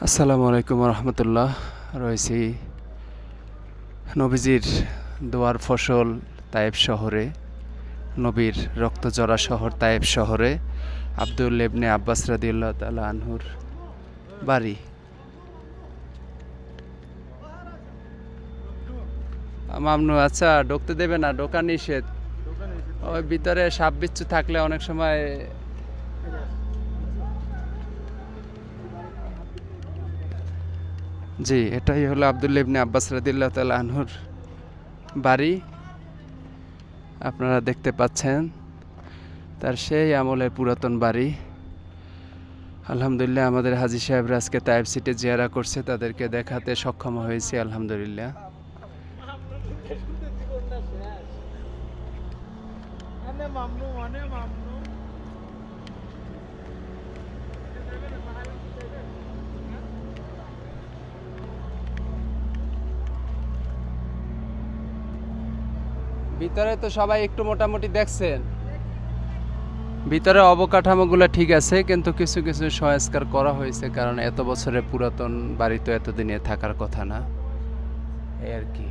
আসসালামু আলাইকুম রহমতুল্লাহ। রয়েছি নবীজির দোয়ার ফসল তায়েব শহরে, নবীর রক্তজরা শহর তায়েব শহরে আব্দুল ইবনে আব্বাস রাদিয়াল্লাহু তাআলা আনহুর বাড়ি। মামনু, আচ্ছা ঢুকতে দেবে না, ঢোকা নিষেধ। ওই ভিতরে সাপ বিচ্ছু থাকলে অনেক সময়। জি, এটাই হলো আব্দুল ইবনে আব্বাস রাদিয়াল্লাহু তাআলা আনহুর বাড়ি। আপনারা দেখতে পাচ্ছেন তার সেই আমলের পুরাতন বাড়ি। আলহামদুলিল্লাহ, আমাদের হাজী সাহেবরা আজকে তায়েব সিটি জিয়ারা করছে, তাদেরকে দেখাতে সক্ষম হয়েছি আলহামদুলিল্লাহ। ভিতরে তো সবাই একটু মোটামুটি দেখছেন, ভিতরে অবকাঠামোগুলো ঠিক আছে, কিন্তু কিছু কিছু সংস্কার করা হয়েছে, কারণ এত বছরের পুরাতন বাড়ি তো এতদিনে থাকার কথা না, এই আর কি।